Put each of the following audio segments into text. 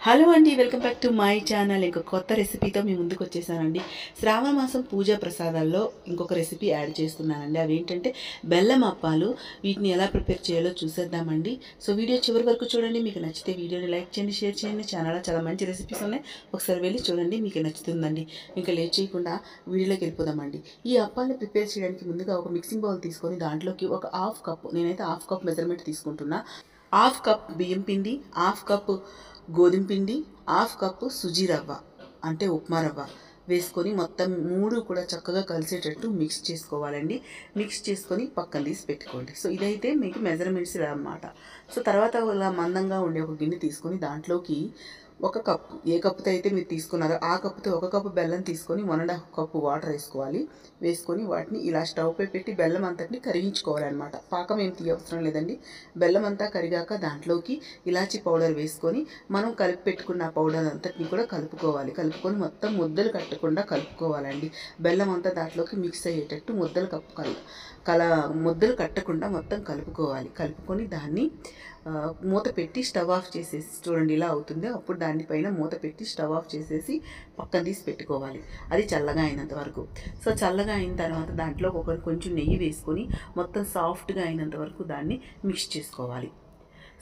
Hello అండి, welcome back to my channel. ఇంకొక కొత్త రెసిపీతో మీ ముందుకు వచ్చేసానండి. శ్రావణ మాసం పూజా ప్రసాదాల్లో ఇంకొక రెసిపీ యాడ్ చేస్తున్నానండి. అవి ఏంటంటే బెల్లం అప్పాలు. వీటిని ఎలా ప్రిపేర్ చేయాలో చూసేద్దామండి. సో వీడియో చివరి వరకు చూడండి. మీకు నచ్చితే వీడియోని లైక్ చేయండి, షేర్ చేయండి. ఛానల్లో చాలా మంచి రెసిపీస్ ఉన్నాయి, ఒకసారి వెళ్ళి చూడండి, మీకు నచ్చుతుందండి. ఇంకా లేట్ చేయకుండా వీడియోలోకి వెళ్ళిపోదామండి. ఈ అప్పాలను ప్రిపేర్ చేయడానికి ముందుగా ఒక మిక్సింగ్ బౌల్ తీసుకొని దాంట్లోకి ఒక హాఫ్ కప్, నేనైతే హాఫ్ కప్ మెజర్మెంట్ తీసుకుంటున్నా. హాఫ్ కప్ బియ్యం పిండి, హాఫ్ కప్ గోధుమ పిండి, హాఫ్ కప్పు సుజీ రవ్వ అంటే ఉప్మా రవ్వ వేసుకొని మొత్తం మూడు కూడా చక్కగా కలిసేటట్టు మిక్స్ చేసుకోవాలండి. మిక్స్ చేసుకొని పక్కన తీసి పెట్టుకోండి. సో ఇదైతే మీకు మెజర్మెంట్స్ అన్నమాట. సో తర్వాత ఇలా మందంగా ఉండే ఒక గిన్నె తీసుకొని దాంట్లోకి ఒక కప్పు, ఏ కప్పుతో అయితే మీరు తీసుకున్నారో ఆ కప్పుతో ఒక కప్పు బెల్లం తీసుకొని 1.5 కప్పు వాటర్ వేసుకోవాలి. వేసుకొని వాటిని ఇలా స్టవ్ పై పెట్టి బెల్లం అంతటిని కరిగించుకోవాలన్నమాట. పాకం ఏం తీయవసరం లేదండి. బెల్లం అంతా కరిగాక దాంట్లోకి ఇలాచీ పౌడర్ వేసుకొని మనం కలిపి పెట్టుకున్న పౌడర్ అంతటిని కూడా కలుపుకోవాలి. కలుపుకొని మొత్తం ముద్దలు కట్టకుండా కలుపుకోవాలండి. బెల్లం అంతా దాంట్లోకి మిక్స్ అయ్యేటట్టు ముద్దలు కట్టకుండా మొత్తం కలుపుకోవాలి. కలుపుకొని దాన్ని మూత పెట్టి స్టవ్ ఆఫ్ చేసేసి, చూడండి ఇలా అవుతుంది. అప్పుడు దానిపైన మూత పెట్టి స్టవ్ ఆఫ్ చేసేసి పక్కన తీసి పెట్టుకోవాలి. అది చల్లగా అయినంత వరకు. సో చల్లగా అయిన తర్వాత దాంట్లో కొంచెం నెయ్యి వేసుకొని మొత్తం సాఫ్ట్గా అయినంత వరకు దాన్ని మిక్స్ చేసుకోవాలి.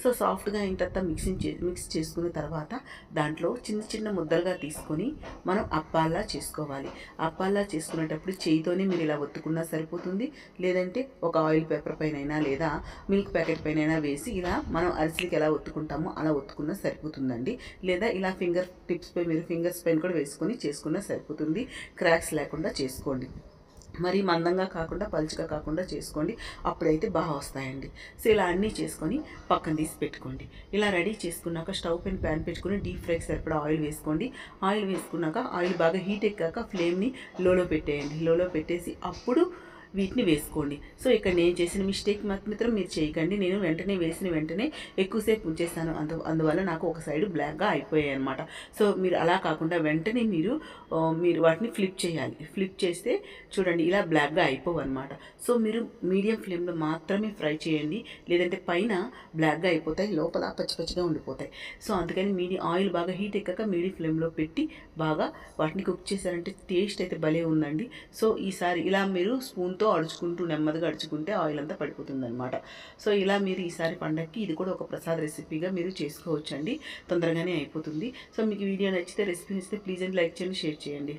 సో సాఫ్ట్గా అయిన తర్వాత మిక్స్ చేసుకున్న తర్వాత దాంట్లో చిన్న చిన్న ముద్దలుగా తీసుకొని మనం అప్పాల్లా చేసుకోవాలి. అప్పాల్లా చేసుకునేటప్పుడు చేయితోనే మీరు ఇలా ఒత్తుకున్నా సరిపోతుంది. లేదంటే ఒక ఆయిల్ పేపర్ పైన లేదా మిల్క్ ప్యాకెట్ పైన వేసి ఇలా మనం అరిసెలకి ఎలా ఒత్తుకుంటామో అలా ఒత్తుకున్నా సరిపోతుందండి. లేదా ఇలా ఫింగర్స్ పైన కూడా వేసుకొని చేసుకున్నా సరిపోతుంది. క్రాక్స్ లేకుండా చేసుకోండి. మరి మందంగా కాకుండా పలుచగా కాకుండా చేసుకోండి. అప్పుడైతే బాగా వస్తాయండి. సో ఇలా అన్నీ చేసుకొని పక్కన తీసి పెట్టుకోండి. ఇలా రెడీ చేసుకున్నాక స్టవ్ పైన ప్యాన్ పెట్టుకుని డీప్ ఫ్రైకి సరిపడా ఆయిల్ వేసుకోండి. ఆయిల్ వేసుకున్నాక ఆయిల్ బాగా హీట్ ఎక్కాక ఫ్లేమ్ని లోలో పెట్టేయండి. లోలో పెట్టేసి అప్పుడు వీటిని వేసుకోండి. సో ఇక్కడ నేను చేసిన మిస్టేక్ మాత్రం మీరు చేయకండి. నేను వేసిన వెంటనే ఎక్కువసేపు ఉంచేస్తాను. అందువల్ల నాకు ఒక సైడ్ బ్లాక్గా అయిపోయాయి అనమాట. సో మీరు అలా కాకుండా వెంటనే మీరు వాటిని ఫ్లిప్ చేయాలి. ఫ్లిప్ చేస్తే చూడండి ఇలా బ్లాక్గా అయిపోవు అనమాట. సో మీరు మీడియం ఫ్లేమ్లో మాత్రమే ఫ్రై చేయండి. లేదంటే పైన బ్లాక్గా అయిపోతాయి, లోపల పచ్చిగా ఉండిపోతాయి. సో అందుకని ఆయిల్ బాగా హీట్ ఎక్కాక మీడియం ఫ్లేమ్లో పెట్టి బాగా వాటిని కుక్ చేశారంటే టేస్ట్ అయితే భలే ఉందండి. సో ఈసారి ఇలా మీరు స్పూన్తో నెమ్మదిగా అడుచుకుంటే ఆయిల్ అంతా పడిపోతుంది అనమాట. సో ఇలా మీరు ఈసారి పండగకి ఇది కూడా ఒక ప్రసాద రెసిపీగా మీరు చేసుకోవచ్చండి. తొందరగానే అయిపోతుంది. సో మీకు వీడియో నచ్చితే, రెసిపీ నచ్చితే ప్లీజ్ అండ్ లైక్ చేయండి, షేర్ చేయండి.